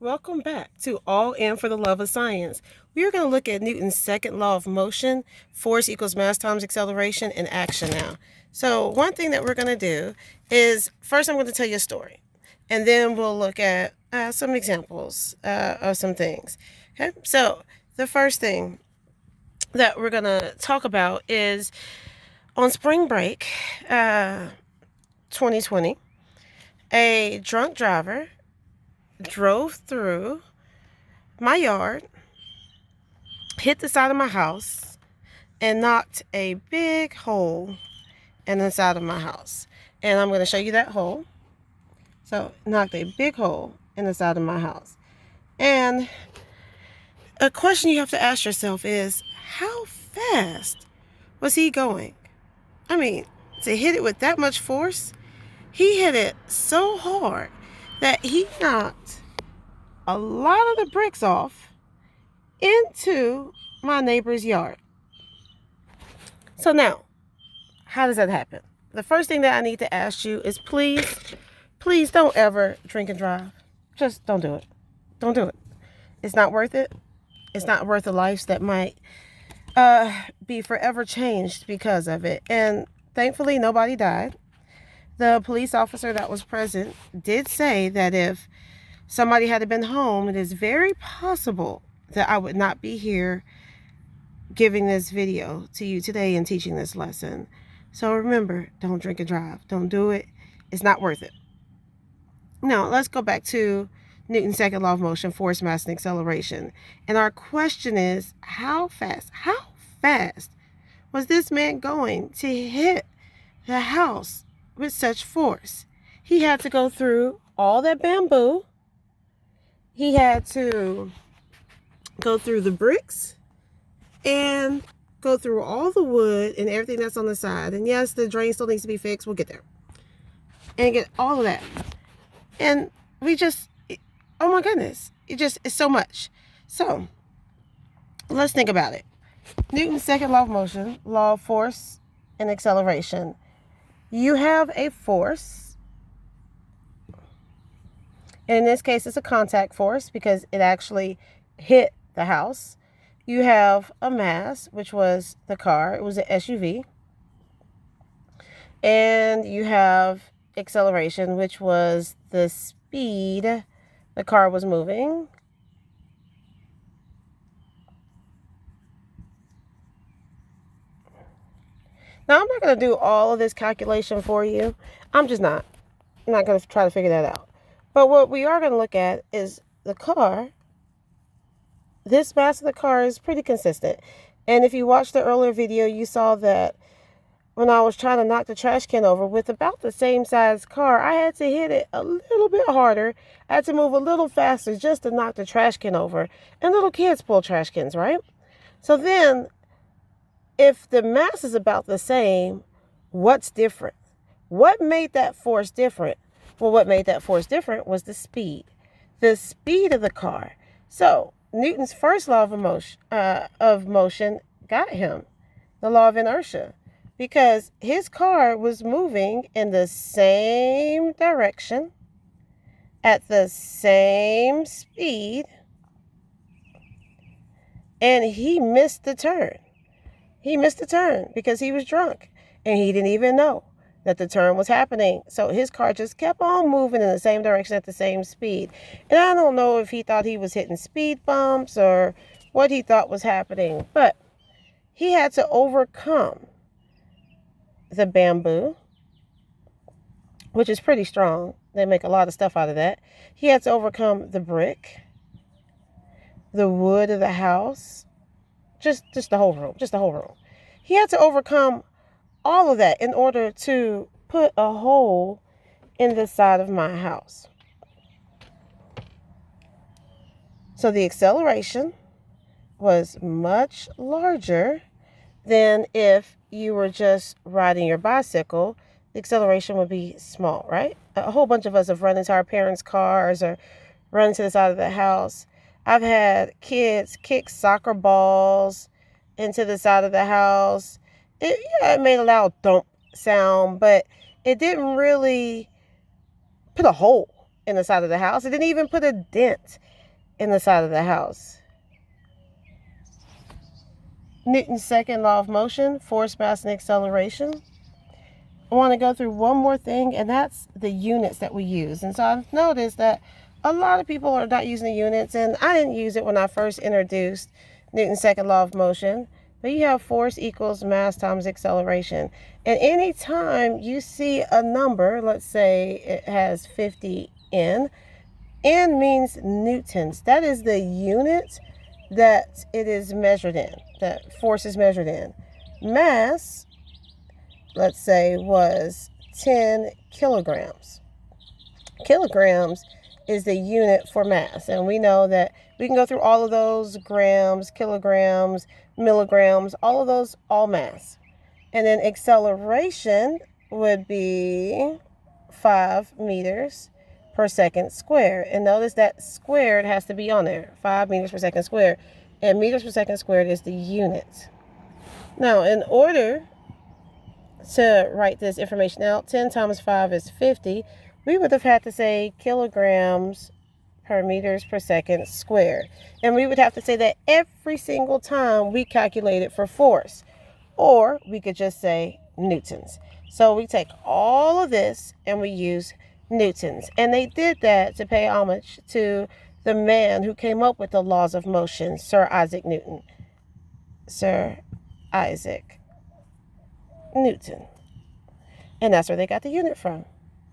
Welcome back to All In for the Love of Science. We are going to look at Newton's second law of motion, force equals mass times acceleration, in action now. So one thing that we're going to do is, first I'm going to tell you a story, and then we'll look at some examples of some things. Okay, so the first thing that we're going to talk about is on spring break 2020, a drunk driver drove through my yard, hit the side of my house, and knocked a big hole in the side of my house. And I'm going to show you that hole. So, knocked a big hole in the side of my house. And a question you have to ask yourself is, how fast was he going? I mean, to hit it with that much force, he hit it so hard that he knocked a lot of the bricks off into my neighbor's yard. So now, how does that happen? The first thing that I need to ask you is please don't ever drink and drive. Just don't do it. Don't do it. It's not worth it. It's not worth a life that might be forever changed because of it. And thankfully, nobody died. The police officer that was present did say that if somebody had been home, it is very possible that I would not be here giving this video to you today and teaching this lesson. So remember, don't drink and drive. Don't do it. It's not worth it. Now, let's go back to Newton's second law of motion, force, mass, and acceleration. And our question is, how fast was this man going to hit the house with such force? He had to go through all that bamboo. He had to go through the bricks and go through all the wood and everything that's on the side. And yes, the drain still needs to be fixed. We'll get there. And get all of that. And we just, oh my goodness, it's so much. So let's think about it. Newton's second law of motion, law of force and acceleration. You have a force. And in this case, it's a contact force because it actually hit the house. You have a mass, which was the car. It was an SUV. And you have acceleration, which was the speed the car was moving. Now, I'm not going to do all of this calculation for you. I'm not going to try to figure that out. But what we are going to look at is the car. This mass of the car is pretty consistent. And if you watched the earlier video, you saw that when I was trying to knock the trash can over with about the same size car, I had to hit it a little bit harder. I had to move a little faster just to knock the trash can over. And little kids pull trash cans, right? So then, if the mass is about the same, what's different? What made that force different? Well, what made that force different was the speed of the car. So Newton's first law of motion got him, the law of inertia, because his car was moving in the same direction at the same speed, and he missed the turn. He missed the turn because he was drunk and he didn't even know that the turn was happening. So his car just kept on moving in the same direction at the same speed. And I don't know if he thought he was hitting speed bumps or what he thought was happening, but he had to overcome the bamboo, which is pretty strong. They make a lot of stuff out of that. He had to overcome the brick, the wood of the house, just the whole room. He had to overcome all of that in order to put a hole in the side of my house. So the acceleration was much larger than if you were just riding your bicycle. The acceleration would be small, right? A whole bunch of us have run into our parents' cars or run to the side of the house. I've had kids kick soccer balls into the side of the house. It made a loud thump sound, but it didn't really put a hole in the side of the house. It didn't even put a dent in the side of the house. Newton's second law of motion, force, mass, and acceleration. I want to go through one more thing, and that's the units that we use. And so I've noticed that a lot of people are not using the units, and I didn't use it when I first introduced Newton's second law of motion. But you have force equals mass times acceleration. And anytime you see a number, let's say it has 50 N means newtons. That is the unit that it is measured in, that force is measured in. Mass, let's say, was 10 kilograms. Kilograms is the unit for mass. And we know that we can go through all of those: grams, kilograms, milligrams, all of those, all mass. And then acceleration would be 5 meters per second squared. And notice that squared has to be on there, 5 meters per second squared. And meters per second squared is the unit. Now, in order to write this information out, 10 times 5 is 50. We would have had to say kilograms per meters per second squared. And we would have to say that every single time we calculated for force. Or we could just say newtons. So we take all of this and we use newtons. And they did that to pay homage to the man who came up with the laws of motion, Sir Isaac Newton. Sir Isaac Newton. And that's where they got the unit from.